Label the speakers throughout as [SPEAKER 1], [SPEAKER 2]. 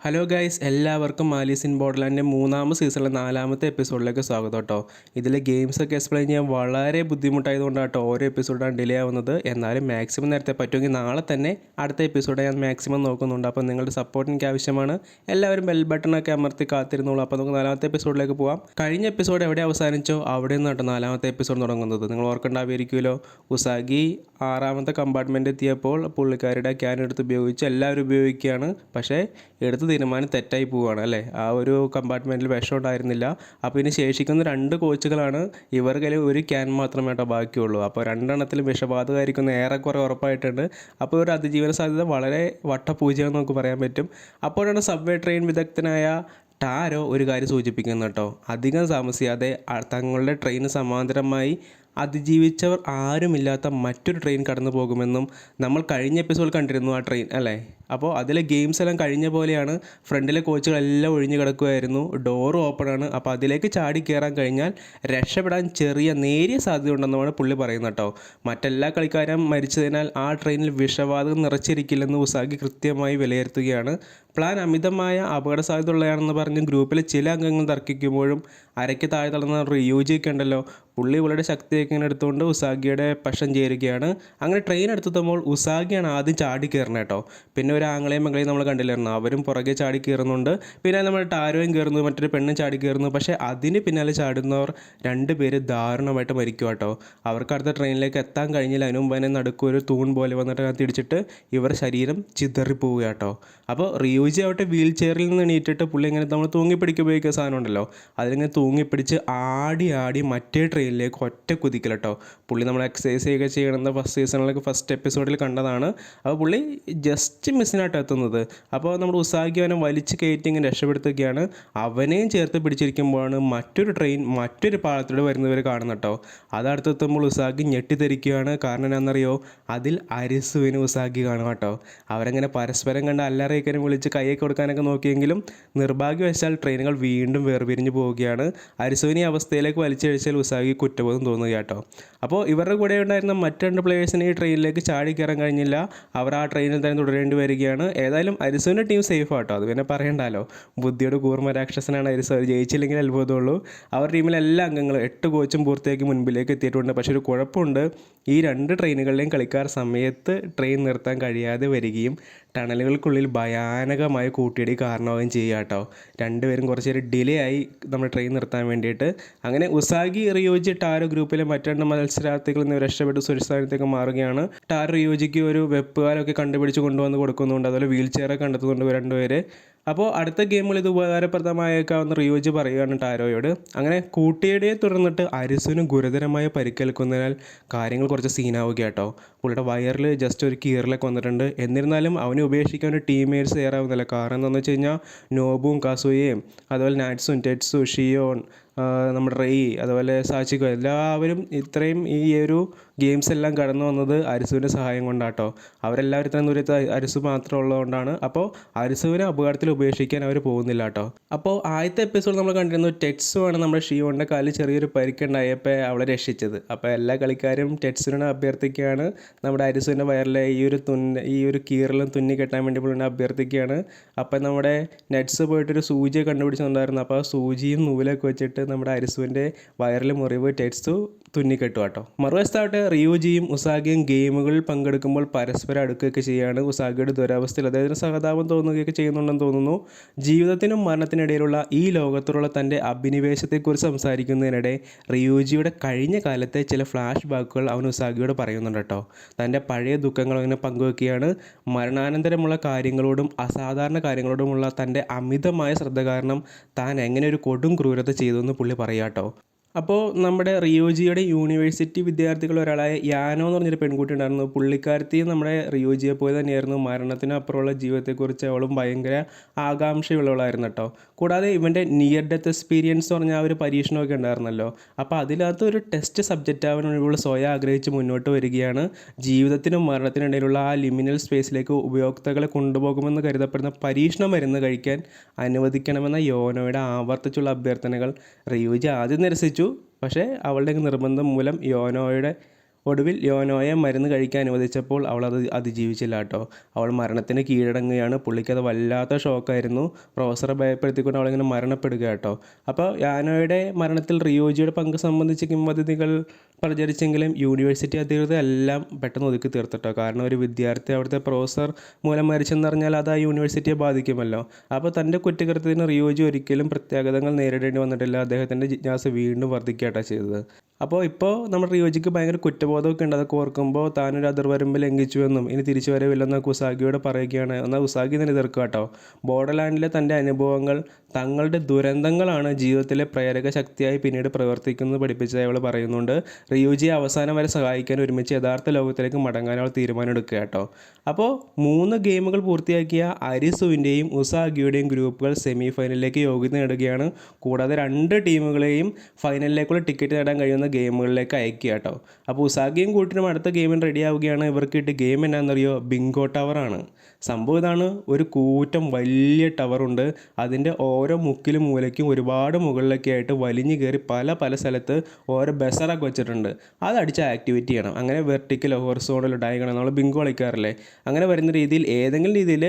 [SPEAKER 1] Hello guys, എല്ലാവർക്കും Alice in ബോർഡർലാൻഡിൻ്റെ മൂന്നാമത്തെ സീസണിലെ 4ാമത്തെ എപ്പിസോഡിലേക്ക് സ്വാഗതം കേട്ടോ. ഇതിൽ ഗെയിംസൊക്കെ എക്സ്പ്ലെയിൻ ചെയ്യാൻ വളരെ ബുദ്ധിമുട്ടായതുകൊണ്ടാട്ടോ ഓരോ എപ്പിസോഡാണ് ഡിലേ ആവുന്നത്. എന്നാലും മാക്സിമം നേരത്തെ പറ്റുമെങ്കിൽ നാളെ തന്നെ അടുത്ത എപ്പിസോഡ് ഞാൻ മാക്സിമം നോക്കുന്നുണ്ട്. അപ്പോൾ നിങ്ങളുടെ സപ്പോർട്ട് എനിക്ക് ആവശ്യമാണ്. എല്ലാവരും ബെൽ ബട്ടണൊക്കെ അമർത്തി കാത്തിരുന്നോളൂ. അപ്പോൾ നമുക്ക് 4ാമത്തെ എപ്പിസോഡിലേക്ക് പോകാം. കഴിഞ്ഞ എപ്പിസോഡ് എവിടെ അവസാനിച്ചോ അവിടെ നിന്ന് കേട്ടോ 4ാമത്തെ എപ്പിസോഡ് തുടങ്ങുന്നത്. നിങ്ങൾ ഓർക്കണ്ടാവുമായിരിക്കുമല്ലോ, ഉസാഗി 6ാമത്തെ കമ്പാർട്ട്മെൻറ്റ് എത്തിയപ്പോൾ പുള്ളിക്കാരുടെ ക്യാൻ എടുത്ത് ഉപയോഗിച്ച് എല്ലാവരും ഉപയോഗിക്കുകയാണ്. പക്ഷേ എടുത്ത് തീരുമാനം തെറ്റായി പോവുകയാണ് അല്ലേ. ആ ഒരു കമ്പാർട്ട്മെൻറ്റിൽ വിഷം ഉണ്ടായിരുന്നില്ല. അപ്പോൾ ഇനി ശേഷിക്കുന്ന 2 കോച്ചുകളാണ്. ഇവർക്കിൽ ഒരു ക്യാൻ മാത്രമേ കേട്ടോ ബാക്കിയുള്ളൂ. അപ്പോൾ 2 വിഷബാധകമായിരിക്കുന്ന ഏറെക്കുറെ ഉറപ്പായിട്ടുണ്ട്. അപ്പോൾ ഒരു അതിജീവന സാധ്യത വളരെ വട്ടപൂജ്യമെന്ന് നമുക്ക് പറയാൻ പറ്റും. അപ്പോഴാണ് സബ്വേ ട്രെയിൻ വിദഗ്ധനായ ടാരോ ഒരു കാര്യം സൂചിപ്പിക്കുന്നത് കേട്ടോ. അധികം താമസിയാതെ തങ്ങളുടെ ട്രെയിന് സമാന്തരമായി അതിജീവിച്ചവർ ആരുമില്ലാത്ത മറ്റൊരു ട്രെയിൻ കടന്നു പോകുമെന്നും നമ്മൾ കഴിഞ്ഞ എപ്പിസോഡ് കണ്ടിരുന്നു ആ ട്രെയിൻ അല്ലേ. അപ്പോൾ അതിലെ ഗെയിംസ് എല്ലാം കഴിഞ്ഞ പോലെയാണ്. ഫ്രണ്ടിലെ കോച്ചുകളെല്ലാം ഒഴിഞ്ഞു കിടക്കുമായിരുന്നു. ഡോറ് ഓപ്പണാണ്. അപ്പോൾ അതിലേക്ക് ചാടി കയറാൻ കഴിഞ്ഞാൽ രക്ഷപ്പെടാൻ നേരിയ സാധ്യത ഉണ്ടെന്നുമാണ് പുള്ളി പറയുന്നത് കേട്ടോ. മറ്റെല്ലാ കളിക്കാരും മരിച്ചതിനാൽ ആ ട്രെയിനിൽ വിഷവാതകം നിറച്ചിരിക്കില്ലെന്ന് ഉസാഗി കൃത്യമായി വിലയിരുത്തുകയാണ്. പ്ലാൻ അമിതമായ അപകട സാധ്യത ഉള്ളതാണെന്ന് പറഞ്ഞ് ഗ്രൂപ്പിലെ ചില അംഗങ്ങൾ തർക്കിക്കുമ്പോഴും അരയ്ക്ക് താഴെ തള്ളുന്ന റിയൂജിയൊക്കെ ഉണ്ടല്ലോ, പുള്ളിയുടെ ശക്തിയൊക്കെ ഇങ്ങനെ എടുത്തുകൊണ്ട് ഉസാഗിയുടെ പക്ഷം ചേരുകയാണ്. അങ്ങനെ ട്രെയിൻ എടുത്തെത്തുമ്പോൾ ഉസാഗിയാണ് ആദ്യം ചാടി കയറുന്നത് കേട്ടോ. പിന്നെ ഒരു ആങ്ങളെയും മകളെയും നമ്മൾ കണ്ടില്ലായിരുന്നു, അവരും പുറകെ ചാടി കയറുന്നുണ്ട്. പിന്നെ നമ്മൾ ടാരോയും കയറുന്നു, മറ്റൊരു പെണ്ണും ചാടി കയറുന്നു. പക്ഷേ അതിന് പിന്നാലെ ചാടുന്നവർ 2 പേര് ദാരുണമായിട്ട് മരിക്കും കേട്ടോ. അവർക്ക് അടുത്ത ട്രെയിനിലേക്ക് എത്താൻ കഴിഞ്ഞില്ല. അതിന് മുമ്പ് തന്നെ നടുക്കൊരു തൂൺ പോലെ വന്നിട്ട് അതിനകത്ത് ഇടിച്ചിട്ട് ഇവർ ശരീരം ചിതറിപ്പോവുക കേട്ടോ. അപ്പോൾ റിയൂജി ആവട്ടെ വീൽ ചെയറിൽ നിന്ന് എണീറ്റിട്ട് പുള്ളി ഇങ്ങനെ നമ്മൾ തൂങ്ങിപ്പിടിക്കുക ഉപയോഗിക്കുന്ന സാധനം ഉണ്ടല്ലോ, അതിലിങ്ങനെ തൂങ്ങിപ്പിടിച്ച് ആടി ആടി മറ്റേ ട്രെയിനിലേക്ക് ഒറ്റ കുതിക്കൽ കേട്ടോ. പുള്ളി നമ്മൾ എക്സസൈസ് ചെയ്യുക ചെയ്യണമെന്ന് ഫസ്റ്റ് എപ്പിസോഡിൽ കണ്ടതാണ്. അപ്പോൾ പുള്ളി ജസ്റ്റ് മിസ്സിനായിട്ട് എത്തുന്നത്. അപ്പോൾ നമ്മുടെ ഉസാഗി അവനെ വലിച്ച് കയറ്റി ഇങ്ങനെ രക്ഷപ്പെടുത്തുകയാണ്. അവനെയും ചേർത്ത് പിടിച്ചിരിക്കുമ്പോഴാണ് മറ്റൊരു ട്രെയിൻ മറ്റൊരു പാളത്തിലൂടെ വരുന്നവർ കാണുന്നത് കേട്ടോ. അതടുത്തെത്തുമ്പോൾ ഉസാഗി ഞെട്ടിത്തെറിക്കുകയാണ്. കാരണം എന്താണെന്നറിയോ, അതിൽ അരിസുവിന് ഉസാഗി കാണും കേട്ടോ. അവരങ്ങനെ പരസ്പരം കണ്ട് അല്ലറയൊക്കെ വിളിച്ച് കൈയൊക്കെ കൊടുക്കാനൊക്കെ നോക്കിയെങ്കിലും നിർഭാഗ്യവശാൽ ട്രെയിനുകൾ വീണ്ടും വേർപിരിഞ്ഞ് പോവുകയാണ്. അരിസുവിനെ അവസ്ഥയിലേക്ക് വലിച്ചഴിച്ചാൽ ഉസാഗി കുറ്റബോധം തോന്നുക കേട്ടോ. അപ്പോൾ ഇവരുടെ കൂടെ ഉണ്ടായിരുന്ന മറ്റ് 2 പ്ലേയേഴ്സിന് ഈ ട്രെയിനിലേക്ക് ചാടി കയറാൻ കഴിഞ്ഞില്ല. അവർ ആ ട്രെയിനിൽ തന്നെ തുടരേണ്ടി വരികയാണ്. ഏതായാലും അരിസുവിൻ്റെ ടീം സേഫ് ആട്ടോ, അത് പിന്നെ പറയണ്ടല്ലോ. ബുദ്ധിയുടെ കൂർമ്മ രാക്ഷസനാണ് അരിസു. അവർ ജയിച്ചില്ലെങ്കിൽ അത്ഭുതമുള്ളൂ. അവർ ടീമിലെ എല്ലാ അംഗങ്ങളും 8 കോച്ചും പൂർത്തിയാക്കി മുൻപിലേക്ക് എത്തിയിട്ടുണ്ട്. പക്ഷേ ഒരു കുഴപ്പമുണ്ട്, ഈ 2 ട്രെയിനുകളിലെയും കളിക്കാർ സമയത്ത് ട്രെയിൻ നിർത്താൻ കഴിയാതെ വരികയും ടണലുകൾക്കുള്ളിൽ ഭയാനകമായ കൂട്ടിയിടി കാരണമാവുകയും ചെയ്യുക കേട്ടോ. 2 പേരും കുറച്ചേരം ഡിലേ ആയി നമ്മൾ ട്രെയിൻ നിർത്താൻ വേണ്ടിയിട്ട്. അങ്ങനെ ഉസാഗി, റിയോജി, ടാരോ ഗ്രൂപ്പിലെ മറ്റ് 2 മത്സരാർത്ഥികളിൽ നിന്ന് രക്ഷപ്പെട്ട് സുരക്ഷിതസ്ഥാനത്തേക്ക് മാറുകയാണ്. ടാരോ റിയോജിക്ക് ഒരു വെപ്പുകാരൊക്കെ കണ്ടുപിടിച്ച് കൊണ്ടുവന്ന് കൊടുക്കുന്നുണ്ട്. അതുപോലെ വീൽ ചെയറൊക്കെ കണ്ടെത്തുന്നുണ്ട് 2 പേര്. അപ്പോൾ അടുത്ത ഗെയിമിൽ ഇത് ഉപകാരപ്രദമായേക്കാവുന്ന റിയോജി പറയുകയാണ് ടാരോയോട്. അങ്ങനെ കൂട്ടിയിടിയെ തുടർന്നിട്ട് അരിസുവിന് ഗുരുതരമായ പരിക്കേൽക്കുന്നതിനാൽ കാര്യങ്ങൾ കുറച്ച് സീനാവുക കേട്ടോ. പുള്ളിയുടെ വയറിൽ ജസ്റ്റ് ഒരു കീറലൊക്കെ വന്നിട്ടുണ്ട്. എന്നിരുന്നാലും അവനെ ഉപേക്ഷിക്കാൻ ഒരു ടീംമേറ്റ്സ് തയ്യാറാവുന്നില്ല. കാരണം എന്താണെന്ന് വെച്ച് കഴിഞ്ഞാൽ നോബും കാസുയയും അതുപോലെ നാറ്റ്സും ടെറ്റ്സു ഷിയോൺ നമ്മുടെ റെയ് അതുപോലെ സാച്ചിക്കോ എല്ലാവരും ഇത്രയും ഈ ഒരു ഗെയിംസ് എല്ലാം കടന്നു വന്നത് അരിസുവിൻ്റെ സഹായം കൊണ്ടാട്ടോ. അവരെല്ലാവരും ഇത്രയും ദൂരത്ത് അരിസു മാത്രം ഉള്ളതുകൊണ്ടാണ്. അപ്പോൾ അരിസുവിനെ അപകടത്തിൽ ഉപേക്ഷിക്കാൻ അവർ പോകുന്നില്ല കേട്ടോ. അപ്പോൾ ആദ്യത്തെ എപ്പിസോഡ് നമ്മൾ കണ്ടിരുന്നു, ടെറ്റ്സു ആണ് നമ്മുടെ ഷിയോണിൻ്റെ കാലിൽ ചെറിയൊരു പരിക്കുണ്ടായപ്പോൾ അവളെ രക്ഷിച്ചത്. അപ്പോൾ എല്ലാ കളിക്കാരും ടെറ്റ്സുവിനെ അഭ്യർത്ഥിക്കുകയാണ് നമ്മുടെ അരിസുവിൻ്റെ വയറിലെ ഈ ഒരു കീറലും തുന്നി കെട്ടാൻ വേണ്ടി പുള്ളിനെ അഭ്യർത്ഥിക്കുകയാണ്. അപ്പം നമ്മുടെ നെറ്റ്സ് പോയിട്ടൊരു സൂചിയെ കണ്ടുപിടിച്ചിട്ടുണ്ടായിരുന്നു. അപ്പോൾ ആ സൂചിയും നൂലൊക്കെ വെച്ചിട്ട് നമ്മുടെ അരിസുവിൻ്റെ വയറിൽ മുറിവ് ടെറ്റ്സു തുന്നിക്കെട്ടു കേട്ടോ. മറുവശത്താവട്ടെ റിയൂജിയും ഉസാഗിയും ഗെയിമുകളിൽ പങ്കെടുക്കുമ്പോൾ പരസ്പരം അടുക്കുകയൊക്കെ ചെയ്യുകയാണ്. ഉസാഗിയുടെ ദുരവസ്ഥയിൽ അദ്ദേഹത്തിന് സഹതാപം തോന്നുകയൊക്കെ ചെയ്യുന്നുണ്ടെന്ന് തോന്നുന്നു. ജീവിതത്തിനും മരണത്തിനിടയിലുള്ള ഈ ലോകത്തോടുള്ള തൻ്റെ അഭിനിവേശത്തെക്കുറിച്ച് സംസാരിക്കുന്നതിനിടെ റിയൂജിയുടെ കഴിഞ്ഞ കാലത്തെ ചില ഫ്ലാഷ് ബാക്കുകൾ അവൻ ഉസാഗിയോട് പറയുന്നുണ്ട് കേട്ടോ. തൻ്റെ പഴയ ദുഃഖങ്ങൾ അങ്ങനെ പങ്കുവെക്കുകയാണ്. മരണാനന്തരമുള്ള കാര്യങ്ങളോടും അസാധാരണ കാര്യങ്ങളോടുമുള്ള തൻ്റെ അമിതമായ ശ്രദ്ധ കാരണം താൻ എങ്ങനെ ഒരു കൊടും ക്രൂരത ചെയ്തു എന്ന് പുള്ളി പറയാം കേട്ടോ. അപ്പോൾ നമ്മുടെ റിയോജിയുടെ യൂണിവേഴ്സിറ്റി വിദ്യാർത്ഥികളിൽ ഒരാളായ യാനോ എന്ന് പറഞ്ഞൊരു പെൺകുട്ടി ഉണ്ടായിരുന്നു. പുള്ളിക്കാരത്തി നമ്മുടെ റിയോജിയെ പോലെ തന്നെയായിരുന്നു. മരണത്തിനപ്പുറമുള്ള ജീവിതത്തെക്കുറിച്ച് അവളും ഭയങ്കര ആകാംക്ഷയുള്ളവളായിരുന്നു കേട്ടോ. കൂടാതെ ഇവൻ്റെ നിയർ ഡെത്ത് എക്സ്പീരിയൻസ് പറഞ്ഞ ആ ഒരു പരീക്ഷണമൊക്കെ ഉണ്ടായിരുന്നല്ലോ. അപ്പോൾ അതിനകത്ത് ഒരു ടെസ്റ്റ് സബ്ജക്റ്റ് ആവാൻ ഇവൾ സ്വയം ആഗ്രഹിച്ച് മുന്നോട്ട് വരികയാണ്. ജീവിതത്തിനും മരണത്തിനിടയിലുള്ള ആ ലിമിനൽ സ്പേസിലേക്ക് ഉപയോക്താക്കളെ കൊണ്ടുപോകുമെന്ന് കരുതപ്പെടുന്ന പരീക്ഷണ മരുന്ന് കഴിക്കാൻ അനുവദിക്കണമെന്ന യോനോയുടെ ആവർത്തിച്ചുള്ള അഭ്യർത്ഥനകൾ റിയോജി ആദ്യം നിരസിച്ചു. പക്ഷേ അവളുടെ നിർബന്ധം മൂലം യോനോയുടെ ഒടുവിൽ യോനോയെ മരുന്ന് കഴിക്കാൻ അനുവദിച്ചപ്പോൾ അവൾ അത് അതിജീവിച്ചില്ല കേട്ടോ. അവൾ മരണത്തിന് കീഴടങ്ങുകയാണ്. പുള്ളിക്കത് വല്ലാത്ത ഷോക്കായിരുന്നു. പ്രൊഫസറെ ഭയപ്പെടുത്തിക്കൊണ്ട് അവളിങ്ങനെ മരണപ്പെടുക കേട്ടോ. അപ്പോൾ യാനോയുടെ മരണത്തിൽ റിയോജിയുടെ പങ്ക് സംബന്ധിച്ച് കിംവദന്തികൾ പ്രചരിച്ചെങ്കിലും യൂണിവേഴ്സിറ്റി അധികൃതർ എല്ലാം പെട്ടെന്ന് ഒതുക്കി തീർത്തിട്ടോ. കാരണം ഒരു വിദ്യാർത്ഥി അവിടുത്തെ പ്രൊഫസർ മൂലം മരിച്ചെന്ന് പറഞ്ഞാൽ അത് ആ യൂണിവേഴ്സിറ്റിയെ ബാധിക്കുമല്ലോ. അപ്പോൾ തൻ്റെ കുറ്റകൃത്യത്തിന് റിയോജി ഒരിക്കലും പ്രത്യാഘാതങ്ങൾ നേരിടേണ്ടി വന്നിട്ടില്ല. അദ്ദേഹത്തിൻ്റെ ജിജ്ഞാസ വീണ്ടും വർദ്ധിക്കുകയാണ് ചെയ്തത്. അപ്പോൾ നമ്മുടെ റിയോജിക്ക് ഭയങ്കര കുറ്റബോധമൊക്കെ ഉണ്ട്. അതൊക്കെ ഓർക്കുമ്പോൾ താനൊരു അതിർവരമ്പ് ലംഘിച്ചുവെന്നും ഇനി തിരിച്ചു വരവില്ലെന്ന് ഉസാഗിയോട് പറയുകയാണ്. എന്നാൽ ഉസാഗി തന്നെ എതിർക്കുക കേട്ടോ. ബോർഡർലാൻഡിലെ തൻ്റെ അനുഭവങ്ങൾ തങ്ങളുടെ ദുരന്തങ്ങളാണ് ജീവിതത്തിലെ പ്രേരക ശക്തിയായി പിന്നീട് പ്രവർത്തിക്കുന്നത് പഠിപ്പിച്ചതായി അവൾ പറയുന്നുണ്ട്. റിയോജിയെ അവസാനം വരെ സഹായിക്കാൻ ഒരുമിച്ച് യഥാർത്ഥ ലോകത്തിലേക്ക് മടങ്ങാൻ അവൾ തീരുമാനമെടുക്കുക കേട്ടോ. അപ്പോൾ 3 ഗെയിമുകൾ പൂർത്തിയാക്കിയ അരിസുവിൻ്റെയും ഉസാഗിയുടെയും ഗ്രൂപ്പുകൾ സെമി ഫൈനലിലേക്ക് യോഗ്യത നേടുകയാണ്. കൂടാതെ 2 ടീമുകളെയും ഫൈനലിലേക്കുള്ള ടിക്കറ്റ് നേടാൻ കഴിയുന്ന ഗെയിമുകളിലേക്ക് അയക്കുക കേട്ടോ. അപ്പോൾ ഉസാഗിയും കൂട്ടിനും അടുത്ത ഗെയിമിന് റെഡി ആവുകയാണ്. ഇവർക്ക് കിട്ടിയ ഗെയിം എന്നാണെന്നറിയോ? ബിങ്കോ ടവറാണ്. സംഭവം ഇതാണ്. ഒരു കൂറ്റം വലിയ ടവറുണ്ട്. അതിൻ്റെ ഓരോ മുക്കിലും മൂലയ്ക്കും ഒരുപാട് മുകളിലൊക്കെ ആയിട്ട് വലിഞ്ഞു കയറി പല സ്ഥലത്ത് ഓരോ ബസറൊക്കെ വെച്ചിട്ടുണ്ട്. അതടിച്ച് ആക്ടിവേറ്റ് ചെയ്യണം. അങ്ങനെ വെർട്ടിക്കലോ ഹൊറിസോണ്ടലോ ഡയഗണൽ നമ്മൾ ബിങ്കോ കളിക്കാറില്ലേ, അങ്ങനെ വരുന്ന രീതിയിൽ ഏതെങ്കിലും രീതിയിൽ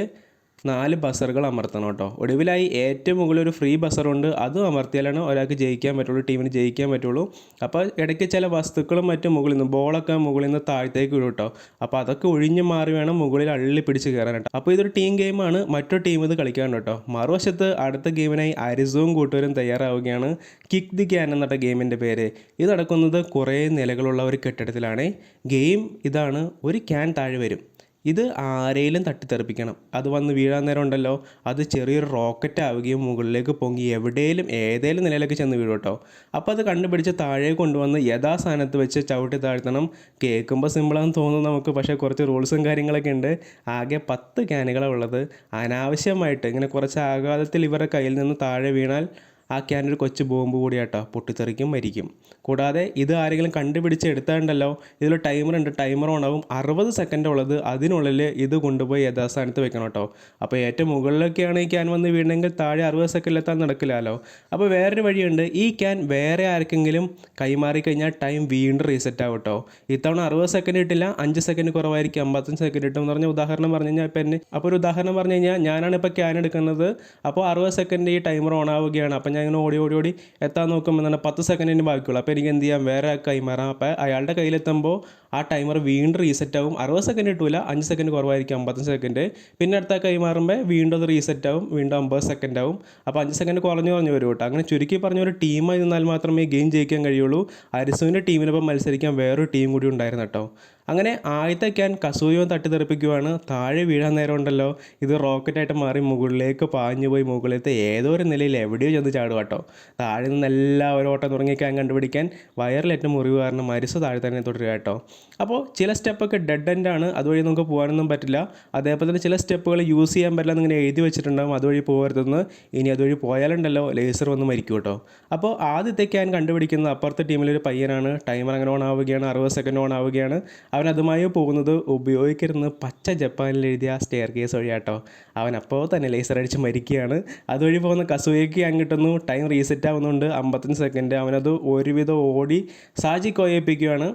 [SPEAKER 1] 4 ബസറുകൾ അമർത്തണം കേട്ടോ. ഒടുവിലായി ഏറ്റവും മുകളിൽ ഒരു ഫ്രീ ബസറുണ്ട്. അതും അമർത്തിയാലാണ് ഒരാൾക്ക് ജയിക്കാൻ പറ്റുള്ളൂ, ടീമിന് ജയിക്കാൻ പറ്റുള്ളൂ. അപ്പോൾ ഇടയ്ക്ക് ചില വസ്തുക്കളും മറ്റും മുകളിൽ നിന്ന് ബോളൊക്കെ മുകളിൽ നിന്ന് താഴത്തേക്ക് വിടും കേട്ടോ. അപ്പോൾ അതൊക്കെ ഒഴിഞ്ഞ് മാറി വേണം മുകളിൽ അള്ളി പിടിച്ച് കയറാൻ കേട്ടോ. അപ്പോൾ ഇതൊരു ടീം ഗെയിമാണ്. മറ്റൊരു ടീം ഇത് കളിക്കാൻ കേട്ടോ. മറുവശത്ത് അടുത്ത ഗെയിമിനായി അരിസവും കൂട്ടുകാരും തയ്യാറാവുകയാണ്. കിക്ക് ദി ക്യാൻ എന്ന ഗെയിമിൻ്റെ പേര്. ഇത് നടക്കുന്നത് കുറേ നിലകളുള്ള ഒരു കെട്ടിടത്തിലാണ്. ഗെയിം ഇതാണ്: ഒരു ക്യാൻ താഴെ വരും. ഇത് ആരെയും തട്ടിത്തെറിപ്പിക്കണം. അത് വന്ന് വീഴാൻ നേരം ഉണ്ടല്ലോ, അത് ചെറിയൊരു റോക്കറ്റ് ആവുകയും മുകളിലേക്ക് പൊങ്ങി ഏതേലും നിലയിലേക്ക് ചെന്ന് വീഴും കേട്ടോ. അപ്പോൾ അത് കണ്ടുപിടിച്ച് താഴെ കൊണ്ടുവന്ന് യഥാസ്ഥാനത്ത് വെച്ച് ചവിട്ടി താഴ്ത്തണം. കേൾക്കുമ്പോൾ സിമ്പിളാണെന്ന് തോന്നുന്നു നമുക്ക്, പക്ഷേ കുറച്ച് റൂൾസും കാര്യങ്ങളൊക്കെ ഉണ്ട്. ആകെ 10 ക്യാനുകളാണ് ഉള്ളത്. അനാവശ്യമായിട്ട് ഇങ്ങനെ കുറച്ച് ആഘാതത്തിൽ ഇവരുടെ കയ്യിൽ നിന്ന് താഴെ വീണാൽ ആ ക്യാൻ ഒരു കൊച്ചു ബോംബ് കൂടിയാട്ടോ, പൊട്ടിത്തെറിക്കും, മരിക്കും. കൂടാതെ ഇത് ആരെങ്കിലും കണ്ടുപിടിച്ച് എടുത്താണ്ടല്ലോ, ഇതിൽ ടൈമർ ഉണ്ട്. ടൈമർ ഓൺ ആവും. 60 സെക്കൻഡ് ഉള്ളത്. അതിനുള്ളിൽ ഇത് കൊണ്ടുപോയി യഥാസ്ഥാനത്ത് വെക്കണം കേട്ടോ. അപ്പോൾ ഏറ്റവും മുകളിലൊക്കെയാണ് ഈ ക്യാൻ വന്ന് വീണെങ്കിൽ താഴെ 60 സെക്കൻഡിലെത്താൻ നടക്കില്ലല്ലോ. അപ്പോൾ വേറൊരു വഴിയുണ്ട്. ഈ ക്യാൻ വേറെ ആർക്കെങ്കിലും കൈമാറി കഴിഞ്ഞാൽ ടൈം വീണ്ടും റീസെറ്റ് ആവും കേട്ടോ. ഇത്തവണ 60 സെക്കൻഡ് കിട്ടില്ല, 5 സെക്കൻഡ് കുറവായിരിക്കും, 55 സെക്കൻഡ് കിട്ടും എന്ന് പറഞ്ഞ ഉദാഹരണം പറഞ്ഞു കഴിഞ്ഞാൽ അപ്പോൾ ഒരു ഉദാഹരണം പറഞ്ഞു കഴിഞ്ഞാൽ ഞാനാണ് ഇപ്പോൾ ക്യാൻ എടുക്കുന്നത്. അപ്പോൾ 60 സെക്കൻഡ് ഈ ടൈമർ ഓൺ ആവുകയാണ്. അപ്പോൾ ഞാൻ ഇങ്ങനെ ഓടി എത്താൻ നോക്കുമ്പോൾ എന്താണ് 10 സെക്കൻഡിന് ബാക്കിയുള്ളൂ. അപ്പോൾ എനിക്ക് എന്ത് ചെയ്യാം? വേറെ കൈമാറാം. അപ്പോൾ അയാളുടെ കയ്യിലെത്തുമ്പോൾ ആ ടൈമർ വീണ്ടും റീസെറ്റ് ആവും. 60 സെക്കൻഡ് കിട്ടില്ല, 5 സെക്കൻഡ് കുറവായിരിക്കും, 55 സെക്കൻഡ്. പിന്നെ അടുത്ത കൈമാറുമ്പോൾ വീണ്ടും അത് റീസെറ്റ് ആവും, വീണ്ടും 50 സെക്കൻഡ് ആവും. അപ്പോൾ 5 സെക്കൻഡ് കുറഞ്ഞു വരും കേട്ടോ. അങ്ങനെ ചുരുക്കി പറഞ്ഞ ഒരു ടീമായി നിന്നാൽ മാത്രമേ ഗെയിം ജയിക്കാൻ കഴിയുള്ളൂ. അരിസുവിൻ്റെ ടീമിനൊപ്പം മത്സരിക്കാൻ വേറൊരു ടീം കൂടി ഉണ്ടായിരുന്നു കേട്ടോ. അങ്ങനെ ആദ്യത്തെ ക്യാൻ കസൂയോ തട്ടിത്തെറിപ്പിക്കുവാണ്. താഴെ വീഴാൻ നേരം ഉണ്ടല്ലോ, ഇത് റോക്കറ്റായിട്ട് മാറി മുകളിലേക്ക് പാഞ്ഞു പോയി മുകളിലത്തെ ഏതോ ഒരു നിലയിൽ എവിടെയോ ചെന്ന് ചാടുക കേട്ടോ. താഴെ നിന്ന് എല്ലാവരും ഓട്ടം തുടങ്ങിയ ക്യാൻ കണ്ടുപിടിക്കാൻ വയറിലേറ്റ മുറിവ് കാരണം അരിസ് താഴെ തന്നെ തുടരുക കേട്ടോ. അപ്പോൾ ചില സ്റ്റെപ്പൊക്കെ ഡെഡ് എൻഡ് ആണ്, അതുവഴി നമുക്ക് പോകാനൊന്നും പറ്റില്ല. അതേപോലെ തന്നെ ചില സ്റ്റെപ്പുകൾ യൂസ് ചെയ്യാൻ പറ്റില്ല എന്നിങ്ങനെ എഴുതി വെച്ചിട്ടുണ്ടാകും, അതുവഴി പോകരുതെന്ന്. ഇനി അതുവഴി പോയാലുണ്ടല്ലോ ലേസർ വന്ന് മരിക്കും കേട്ടോ. അപ്പോൾ ആദ്യത്തെ ക്യാൻ കണ്ടുപിടിക്കുന്നത് അപ്പുറത്തെ ടീമിലൊരു പയ്യനാണ്. ടൈമർ അങ്ങനെ ഓൺ ആവുകയാണ്, 60 സെക്കൻഡ് ഓൺ ആവുകയാണ്. അവൻ അതുമായി പോകുന്നത് ഉപയോഗിക്കരുന്ന് പച്ച ജപ്പാനിൽ എഴുതിയ സ്റ്റെയർ കേസ് വഴിയാട്ടോ. അവൻ അപ്പോൾ തന്നെ ലേസർ അടിച്ച് മരിക്കുകയാണ്. അതുവഴി പോകുന്ന കസൂയയ്ക്ക് ക്യാൻ കിട്ടുന്നു. ടൈം റീസെറ്റ് ആവുന്നുണ്ട്, 55 സെക്കൻഡ്. അവനത് ഒരുവിധം ഓടി സാജിക്കോയെ ഏൽപ്പിക്കുകയാണ്.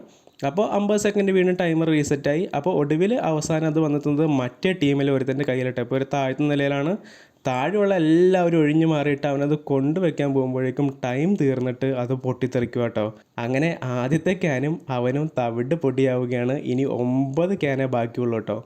[SPEAKER 1] അപ്പോൾ 50 സെക്കൻഡ് വീണ്ടും ടൈമർ റീസെറ്റായി. അപ്പോൾ ഒടുവിൽ അവസാനം അത് വന്നെത്തുന്നത് മറ്റേ ടീമിൽ ഒരുത്തൻ്റെ കയ്യിലിട്ട്. അപ്പോൾ ഒരു താഴ്ന്ന നിലയിലാണ്. താഴെയുള്ള എല്ലാവരും ഒഴിഞ്ഞു മാറിയിട്ട് അവനത് കൊണ്ടുവയ്ക്കാൻ പോകുമ്പോഴേക്കും ടൈം തീർന്നിട്ട് അത് പൊട്ടിത്തെറിക്കുക കേട്ടോ. അങ്ങനെ ആദ്യത്തെ ക്യാനും അവനും തവിട് പൊടിയാവുകയാണ്. ഇനി 9 ക്യാനേ ബാക്കിയുള്ളൂ കേട്ടോ.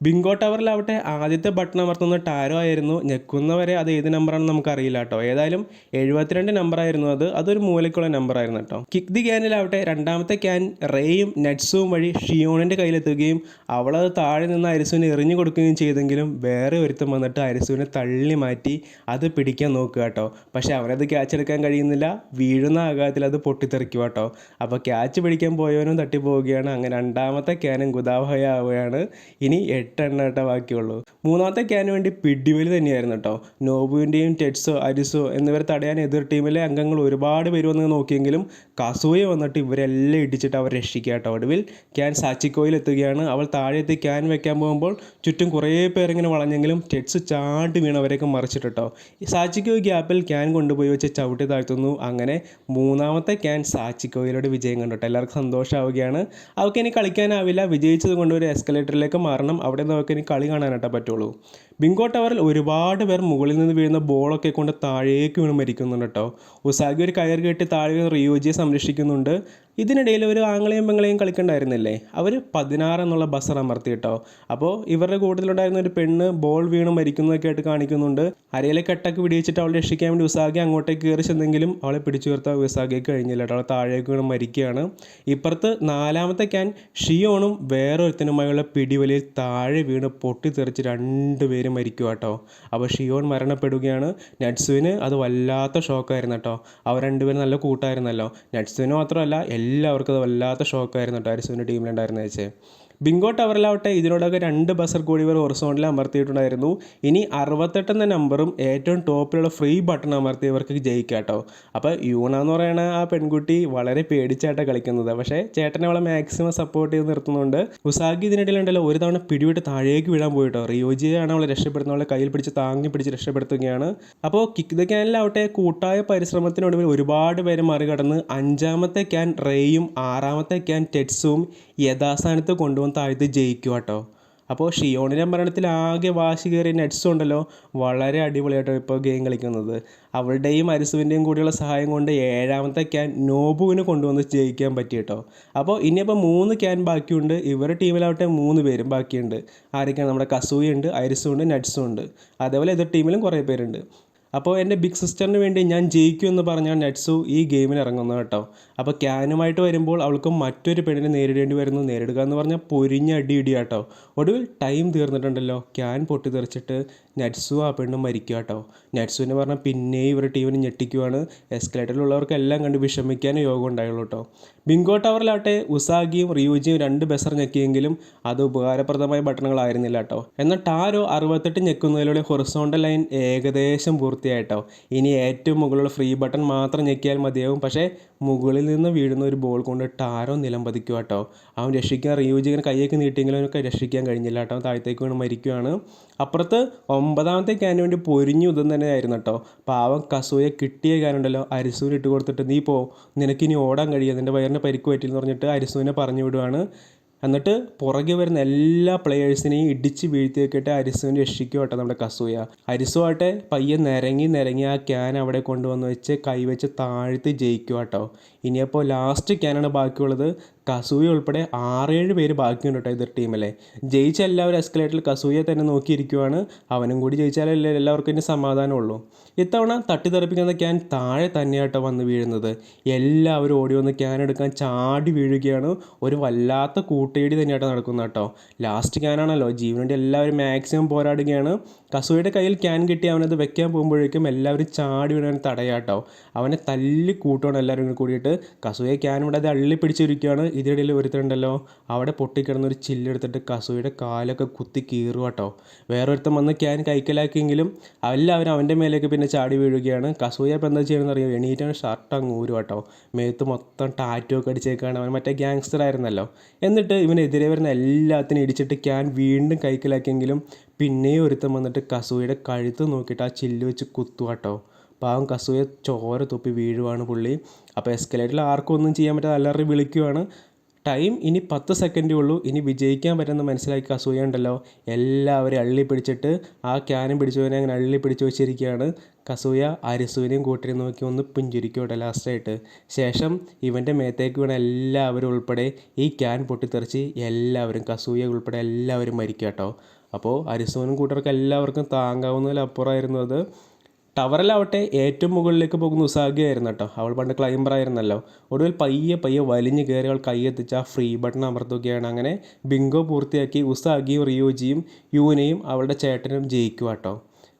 [SPEAKER 1] ബിങ്കോ ടവറിലാവട്ടെ ആദ്യത്തെ ബട്ടൺ അമർത്തുന്ന ടാരോ ആയിരുന്നു. ഞെക്കുന്നവരെ അത് ഏത് നമ്പറാണെന്ന് നമുക്കറിയില്ല കേട്ടോ. ഏതായാലും 72 നമ്പറായിരുന്നു അത്. അതൊരു മൂലയ്ക്കുള്ള നമ്പറായിരുന്നു കേട്ടോ. കിക്ക് ദി ക്യാനിലാവട്ടെ രണ്ടാമത്തെ ക്യാൻ റേയും നട്സും വഴി ഷിയോണിൻ്റെ കയ്യിലെത്തുകയും അവളത് താഴെ നിന്ന് അരിസുവിനെ എറിഞ്ഞു കൊടുക്കുകയും ചെയ്തെങ്കിലും വേറെ ഒരുത്തം വന്നിട്ട് അരിസുവിനെ തള്ളി മാറ്റി അത് പിടിക്കാൻ നോക്കുക കേട്ടോ. പക്ഷേ അവനത് ക്യാച്ച് എടുക്കാൻ കഴിയുന്നില്ല. വീഴുന്ന ആഘാതത്തിൽ അത് പൊട്ടിത്തെറിക്കുക കേട്ടോ. അപ്പോൾ ക്യാച്ച് പിടിക്കാൻ പോയവനും തട്ടിപ്പോവുകയാണ്. അങ്ങനെ രണ്ടാമത്തെ ക്യാനും ഗുദാവഹയാവുകയാണ്. ഇനി 8 ബാക്കിയുള്ളൂ. മൂന്നാമത്തെ ക്യാന് വേണ്ടി പിടിവലി തന്നെയായിരുന്നു കേട്ടോ. നോബുവിൻ്റെയും ടെഡ്സോ അരിസോ എന്നിവരെ തടയാൻ എതിർ ടീമിലെ അംഗങ്ങൾ ഒരുപാട് പേര് വന്ന് നോക്കിയെങ്കിലും കസൂയ വന്നിട്ട് ഇവരെല്ലാം ഇടിച്ചിട്ട് അവർ രക്ഷിക്കുക കേട്ടോ. ഒടുവിൽ ക്യാൻ സാച്ചിക്കോയിൽ എത്തുകയാണ്. അവൾ താഴെ എത്തി ക്യാൻ വെക്കാൻ പോകുമ്പോൾ ചുറ്റും കുറേ പേരിങ്ങനെ വളഞ്ഞെങ്കിലും ടെഡ്സ് ചാടി വീണവരെയൊക്കെ മറിച്ചിട്ടോ. ഈ സാച്ചിക്കോ ഗ്യാപ്പിൽ ക്യാൻ കൊണ്ടുപോയി വെച്ച് ചവിട്ടി താഴ്ത്തുന്നു. അങ്ങനെ മൂന്നാമത്തെ ക്യാൻ സാച്ചിക്കോയിലൂടെ വിജയം കണ്ടിട്ട് എല്ലാവർക്കും സന്തോഷമാവുകയാണ്. അവർക്ക് ഇനി കളിക്കാനാവില്ല, വിജയിച്ചത് കൊണ്ട് ഒരു എസ്കലേറ്ററിലേക്ക് മാറണം, അവിടെ നിന്ന് അവർക്ക് ഇനി കളി കാണാനായിട്ടേ പറ്റുള്ളൂ. ബിങ്കോ ടവറിൽ ഒരുപാട് പേർ മുകളിൽ നിന്ന് വീഴുന്ന ബോളൊക്കെ കൊണ്ട് താഴേക്ക് വീണ് മരിക്കുന്നുണ്ട് കേട്ടോ. ഉസാഗി ഒരു കയർ കെട്ടി താഴെ വീണ് റിയോജിയെ സംരക്ഷിക്കുന്നുണ്ട്. ഇതിനിടയിൽ ഒരു ആങ്ങളെയും പെങ്ങളെയും കളിക്കണ്ടായിരുന്നില്ലേ, അവർ 16 എന്നുള്ള ബസർ അമർത്തി കേട്ടോ. അപ്പോൾ ഇവരുടെ കൂട്ടത്തിലുണ്ടായിരുന്ന ഒരു പെണ്ണ് ബോൾ വീണ് മരിക്കുന്നതൊക്കെ ആയിട്ട് കാണിക്കുന്നുണ്ട്. അരയിലെ കെട്ടൊക്കെ പിടിച്ചിട്ട് അവളെ രക്ഷിക്കാൻ വേണ്ടി ഉസാഗി അങ്ങോട്ടേക്ക് കയറി ചെന്നെങ്കിലും അവളെ പിടിച്ചു ഉയർത്താൻ ഉസാഗിക്ക് കഴിഞ്ഞില്ല കേട്ടോ. അവളെ താഴേക്ക് വീണ് മരിക്കുകയാണ്. ഇപ്പുറത്ത് നാലാമത്തെ ക്യാൻ ഷിയോണും വേറൊരുത്തനുമായുള്ള പിടിവലിയിൽ താഴെ വീണ് പൊട്ടിത്തെറിച്ച് 2 പേരും മരിക്കുക കേട്ടോ. അപ്പോൾ ഷിയോൺ മരണപ്പെടുകയാണ്. നട്സുവിന് അത് വല്ലാത്ത ഷോക്കായിരുന്നു കേട്ടോ. അവർ 2 പേരും നല്ല കൂട്ടായിരുന്നല്ലോ. നട്സുവിന് മാത്രമല്ല എല്ലാവർക്കും അത് വല്ലാത്ത ഷോക്കായിരുന്നു കേട്ടോ അരിസുവിൻ്റെ ടീമിലുണ്ടായിരുന്ന വെച്ചേ. ബിങ്കോ ടവറിലാവട്ടെ ഇതിനോടൊക്കെ 2 ബസർ കൂടി ഇവർ ഹൊറിസോണ്ടലിൽ അമർത്തിയിട്ടുണ്ടായിരുന്നു. ഇനി 68 എന്ന നമ്പറും ഏറ്റവും ടോപ്പിലുള്ള ഫ്രീ ബട്ടൺ അമർത്തിയവർക്ക് ജയിക്കാം കേട്ടോ. അപ്പോൾ യൂണ എന്ന് പറയുന്ന ആ പെൺകുട്ടി വളരെ പേടിച്ചായിട്ടാണ് കളിക്കുന്നത്. പക്ഷേ ചേട്ടനെ അവളെ മാക്സിമം സപ്പോർട്ട് ചെയ്ത് നിർത്തുന്നുണ്ട്. ഉസാഗി ഇതിനിടയിലുണ്ടല്ലോ ഒരു തവണ പിടിവിട്ട് താഴേക്ക് വീഴാൻ പോയിട്ടോ. റിയോജിയാണ് അവളെ രക്ഷപ്പെടുന്നത്. അവളെ കയ്യിൽ പിടിച്ച് താങ്ങി പിടിച്ച് രക്ഷപ്പെടുത്തുകയാണ്. അപ്പോൾ കിക്ക് ദ ക്യാനിലാവട്ടെ കൂട്ടായ പരിശ്രമത്തിനൊടുവിൽ ഒരുപാട് പേര് മറികടന്ന് 5ാമത്തെ ക്യാൻ റേയും 6ാമത്തെ ക്യാൻ ടെഡ്സും യഥാസ്ഥാനത്ത് കൊണ്ടുവന്ന് താഴ്ത്ത് ജയിക്കുക കേട്ടോ. അപ്പോൾ ഷിയോണിൻ്റെ മരണത്തിൽ ആകെ വാശി കയറിയ നെറ്റ്സും ഉണ്ടല്ലോ വളരെ അടിപൊളിയായിട്ടോ ഇപ്പോൾ ഗെയിം കളിക്കുന്നത്. അവളുടെയും അരിസുവിൻ്റെയും കൂടിയുള്ള സഹായം കൊണ്ട് 7ാമത്തെ ക്യാൻ നോബുവിന് കൊണ്ടുവന്ന് ജയിക്കാൻ പറ്റി കേട്ടോ. അപ്പോൾ ഇനിയിപ്പോൾ 3 ക്യാൻ ബാക്കിയുണ്ട്. ഇവരുടെ ടീമിലാവട്ടെ 3 പേരും ബാക്കിയുണ്ട്. ആരൊക്കെയാണ്? നമ്മുടെ കസൂയുണ്ട്, അരിസും ഉണ്ട്, നട്സും ഉണ്ട്. അതേപോലെ എതിർ ടീമിലും കുറേ പേരുണ്ട്. അപ്പോൾ എൻ്റെ ബിഗ് സിസ്റ്ററിന് വേണ്ടി ഞാൻ ജയിക്കുമെന്ന് പറഞ്ഞാൽ നട്സു ഈ ഗെയിമിൽ ഇറങ്ങുന്നു കേട്ടോ. അപ്പോൾ ക്യാനുമായിട്ട് വരുമ്പോൾ അവൾക്ക് മറ്റൊരു പെണ്ണിനെ നേരിടേണ്ടി വരുന്നു. നേരിടുക എന്ന് പറഞ്ഞാൽ പൊരിഞ്ഞ അടിയിടിയാട്ടോ. ഒടുവിൽ ടൈം തീർന്നിട്ടുണ്ടല്ലോ. ക്യാൻ പൊട്ടിത്തെറിച്ചിട്ട് നട്സു ആ പെണ്ണ് മരിക്കുക കേട്ടോ. നട്സുവിന് പറഞ്ഞാൽ പിന്നെയും ഇവരുടെ ടീമിനെ ഞെട്ടിക്കുവാണ്. എസ്കലേറ്ററിലുള്ളവർക്കെല്ലാം കണ്ട് വിഷമിക്കാൻ യോഗം ഉണ്ടായുള്ളൂ കേട്ടോ. ബിങ്കോ ടവറിലാവട്ടെ ഉസാഗിയും റിയൂജിയും 2 ബസർ ഞെക്കിയെങ്കിലും അത് ഉപകാരപ്രദമായ ബട്ടണുകളായിരുന്നില്ല കേട്ടോ. എന്നാൽ ടാരോ 68 ഞെക്കുന്നതിലൂടെ ഹൊറിസോണ്ടൽ ലൈൻ ഏകദേശം പൂർത്തിയായിട്ടോ. ഇനി ഏറ്റവും മുകളിലുള്ള ഫ്രീ ബട്ടൺ മാത്രം ഞെക്കിയാൽ മതിയാവും. പക്ഷേ മുകളിൽ നിന്ന് വീഴുന്ന ഒരു ബോൾ കൊണ്ട് ടാരോ നിലം പതിക്കുക കേട്ടോ. അവൻ രക്ഷിക്കാൻ റിയൂജി ഇങ്ങനെ കൈയൊക്കെ നീട്ടിയെങ്കിലും അവനൊക്കെ രക്ഷിക്കാൻ കഴിഞ്ഞില്ല കേട്ടോ. താഴത്തേക്ക് വീണ് മരിക്കുകയാണ്. അപ്പുറത്ത് 9ാമത്തെ ക്യാന് വേണ്ടി പൊരിഞ്ഞു ഇതും തന്നെ ആയിരുന്നു കേട്ടോ. പാവം കസൂയെ കിട്ടിയ ക്യാനുണ്ടല്ലോ അരിസുവിന് ഇട്ട് കൊടുത്തിട്ട് നീ പോ, നിനക്കിനി ഓടാൻ കഴിയുക, നിൻ്റെ വയറിന് പരിക്ക് പറ്റിയെന്ന് പറഞ്ഞിട്ട് അരിസുവിനെ പറഞ്ഞു വിടുവാണ്. എന്നിട്ട് പുറകെ വരുന്ന എല്ലാ പ്ലെയേഴ്സിനെയും ഇടിച്ച് വീഴ്ത്തിയൊക്കെയിട്ട് അരിസുവിനെ രക്ഷിക്കുക കേട്ടോ നമ്മുടെ കസൂയ. അരിസു ആട്ടെ പയ്യെ നിരങ്ങി ആ ക്യാൻ അവിടെ കൊണ്ടുവന്ന് വെച്ച് കൈവച്ച് താഴ്ത്തി ജയിക്കുക കേട്ടോ. ഇനിയപ്പോൾ ലാസ്റ്റ് ക്യാനാണ് ബാക്കിയുള്ളത്. കസൂയ ഉൾപ്പെടെ 6-7 പേര് ബാക്കിയുണ്ട് കേട്ടോ എതിർ ടീമല്ലേ. ജയിച്ച എല്ലാവരും എസ്കലേറ്ററിൽ കസൂയെ തന്നെ നോക്കിയിരിക്കുവാണ്. അവനും കൂടി ജയിച്ചാലല്ലേ എല്ലാവർക്കും ഇനി സമാധാനമുള്ളൂ. ഇത്തവണ തട്ടിത്തെറിപ്പിക്കുന്ന ക്യാൻ താഴെ തന്നെയാട്ടോ വന്ന് വീഴുന്നത്. എല്ലാവരും ഓടി വന്ന് ക്യാൻ എടുക്കാൻ ചാടി വീഴുകയാണ്. ഒരു വല്ലാത്ത കൂട്ടേടി തന്നെയാട്ടോ നടക്കുന്നത് കേട്ടോ. ലാസ്റ്റ് ക്യാനാണല്ലോ, ജീവന് വേണ്ടി എല്ലാവരും മാക്സിമം പോരാടുകയാണ്. കസൂയുടെ കയ്യിൽ ക്യാൻ കിട്ടി അവനത് വെക്കാൻ പോകുമ്പോഴേക്കും എല്ലാവരും ചാടി വീഴാൻ തടയാട്ടോ. അവനെ തല്ലി കൂട്ടുകയാണ് എല്ലാവരും കൂടിയിട്ട്. കസൂയെ ക്യാൻ ഇവിടെ അത് അള്ളി പിടിച്ചിരിക്കുകയാണ്. ഇതിനിടയിൽ ഒരുത്തരുണ്ടല്ലോ അവിടെ പൊട്ടിക്കിടന്നൊരു ചില്ലെടുത്തിട്ട് കസൂയുടെ കാലൊക്കെ കുത്തി കീറുക കേട്ടോ. വേറൊരുത്തൻ വന്ന് ക്യാൻ കൈക്കലാക്കിയെങ്കിലും എല്ലാവരും അവൻ്റെ മേലേക്ക് പിന്നെ ചാടി വീഴുകയാണ്. കസൂയ ഇപ്പം എന്താ ചെയ്യണമെന്ന് അറിയാം, എണീറ്റാണ് ഷർട്ട് അങ്ങ് ഊരും കേട്ടോ. മേത്ത് മൊത്തം ടാറ്റു ഒക്കെ അടിച്ചേക്കാണ്. അവൻ മറ്റേ ഗ്യാങ്സ്റ്റർ ആയിരുന്നല്ലോ. എന്നിട്ട് ഇവനെതിരെ വരുന്ന എല്ലാത്തിനും ഇടിച്ചിട്ട് ക്യാൻ വീണ്ടും കൈക്കലാക്കിയെങ്കിലും പിന്നെയും ഒരുത്തൻ വന്നിട്ട് കസൂയുടെ കഴുത്ത് നോക്കിയിട്ട് ആ ചില്ല് വെച്ച് കുത്തുക കേട്ടോ. പാവം കസൂയ ചോര തുപ്പി വീഴുവാണ് പുള്ളി. അപ്പോൾ എസ്കലേറ്ററിൽ ആർക്കും ഒന്നും ചെയ്യാൻ പറ്റാതെ അലറി വിളിക്കുവാണ്. ടൈം ഇനി 10 സെക്കൻഡേ ഉള്ളൂ. ഇനി വിജയിക്കാൻ പറ്റുമെന്ന് മനസ്സിലാക്കി കസൂയ ഉണ്ടല്ലോ എല്ലാവരും അള്ളി പിടിച്ചിട്ട് ആ ക്യാനും പിടിച്ചവനെ അങ്ങനെ അള്ളി പിടിച്ച് വെച്ചിരിക്കുകയാണ്. കസൂയ അരിസുവിനെയും കൂട്ടിനെ നോക്കി ഒന്ന് പുഞ്ചിരിക്കോട്ടെ ലാസ്റ്റായിട്ട്. ശേഷം ഇവൻ്റെ മേത്തേക്ക് വീണ എല്ലാവരും ഉൾപ്പെടെ ഈ ക്യാൻ പൊട്ടിത്തെറിച്ച് എല്ലാവരും കസൂയ ഉൾപ്പെടെ എല്ലാവരും മരിക്കുക കേട്ടോ. അപ്പോൾ അരിസുവിനും കൂട്ടർക്ക് എല്ലാവർക്കും താങ്ങാവുന്നതിലപ്പുറമായിരുന്നു അത്. ടവറിലാവട്ടെ ഏറ്റവും മുകളിലേക്ക് പോകുന്ന ഉസാഗി ആയിരുന്നു കേട്ടോ. അവൾ പണ്ട് ക്ലൈംബർ ആയിരുന്നല്ലോ. ഒടുവിൽ പയ്യെ വലിഞ്ഞ് കയറി അവൾ കൈയെത്തിച്ച് ആ ഫ്രീ ബട്ടൺ അമർത്തുകയാണ്. അങ്ങനെ ബിങ്കോ പൂർത്തിയാക്കി ഉസാഗിയും റിയോജിയും യൂനയും അവളുടെ ചേട്ടനും ജയിക്കുക കേട്ടോ.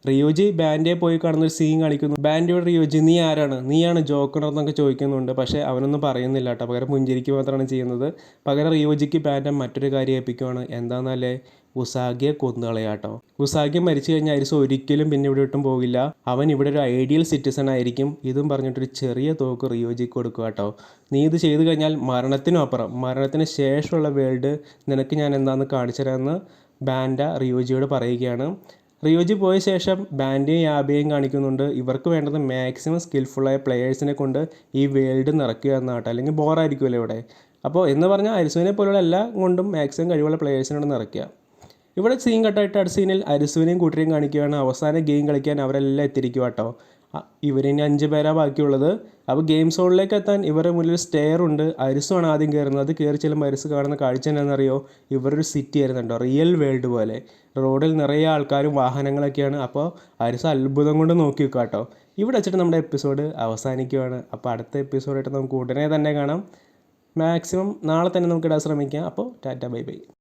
[SPEAKER 1] റിയോജി ബാൻഡയെ പോയി കാണുന്നൊരു സീൻ കാണിക്കുന്നു. ബാൻഡയോട് റിയോജി നീ ആരാണ്, നീയാണ് ജോക്കർ എന്നൊക്കെ ചോദിക്കുന്നുണ്ട്. പക്ഷേ അവനൊന്നും പറയുന്നില്ല കേട്ടോ. പകരം പുഞ്ചിരിക്ക് മാത്രമാണ് ചെയ്യുന്നത്. പകരം റിയോജിക്ക് ബാൻഡ മറ്റൊരു കാര്യം ഏൽപ്പിക്കുവാണ്. എന്താണെന്നല്ലേ, ഉസാഗിയെ കൊന്നുകളയാട്ടോ. ഉസാഗി മരിച്ചു കഴിഞ്ഞാൽ അരിസു ഒരിക്കലും പിന്നെ ഇവിടെ വിട്ടും പോകില്ല. അവൻ ഇവിടെ ഒരു ഐഡിയൽ സിറ്റിസൺ ആയിരിക്കും. ഇതും പറഞ്ഞിട്ടൊരു ചെറിയ തോക്ക് റിയോജിക്ക് കൊടുക്കുക കേട്ടോ. നീ ഇത് ചെയ്തു കഴിഞ്ഞാൽ മരണത്തിനും അപ്പുറം, മരണത്തിന് ശേഷമുള്ള വേൾഡ് നിനക്ക് ഞാൻ എന്താണെന്ന് കാണിച്ചു തരാമെന്ന് ബാൻഡ റിയോജിയോട് പറയുകയാണ്. റിയോജി പോയ ശേഷം ബാൻഡയും യാബയും കാണിക്കുന്നുണ്ട്. ഇവർക്ക് വേണ്ടത് മാക്സിമം സ്കിൽഫുള്ളായ പ്ലെയേഴ്സിനെ കൊണ്ട് ഈ വേൾഡ് നിറയ്ക്കുക എന്നാട്ടോ, അല്ലെങ്കിൽ ബോറായിരിക്കുമല്ലോ ഇവിടെ. അപ്പോൾ എന്ന് പറഞ്ഞാൽ അരിസുവിനെ പോലുള്ള എല്ലാം കൊണ്ടും മാക്സിമം കഴിവുള്ള പ്ലെയേഴ്സിനോട് നിറയ്ക്കുക. ഇവിടെ സീൻ കട്ടായിട്ട് അടുത്ത സീനിൽ അരിസുവിനെയും കൂട്ടരെയും കാണിക്കുകയാണ്. അവസാന ഗെയിം കളിക്കാൻ അവരെല്ലാം എത്തിയിരിക്കുക കേട്ടോ. ഇവരിനി 5 പേരാണ് ബാക്കിയുള്ളത്. അപ്പോൾ ഗെയിം സോണിലേക്ക് എത്താൻ ഇവരുടെ മുന്നിൽ സ്റ്റെയർ ഉണ്ട്. അരിസുമാണ് ആദ്യം കയറുന്നത്. അത് കയറി ചെല്ലുമ്പോൾ അരിസ് കാണുന്ന കാഴ്ച എന്താണെന്നറിയോ? ഇവരൊരു സിറ്റി ആയിരുന്നുണ്ടോ, റിയൽ വേൾഡ് പോലെ. റോഡിൽ നിറയെ ആൾക്കാരും വാഹനങ്ങളൊക്കെയാണ്. അപ്പോൾ അരിസ് അത്ഭുതം കൊണ്ട് നോക്കി വെക്കുക കേട്ടോ. ഇവിടെ വെച്ചിട്ട് നമ്മുടെ എപ്പിസോഡ് അവസാനിക്കുകയാണ്. അപ്പോൾ അടുത്ത എപ്പിസോഡായിട്ട് നമുക്ക് ഉടനെ തന്നെ കാണാം. മാക്സിമം നാളെ തന്നെ നമുക്ക് ഇടാൻ ശ്രമിക്കാം. അപ്പോൾ ടാറ്റ ബൈ ബൈ.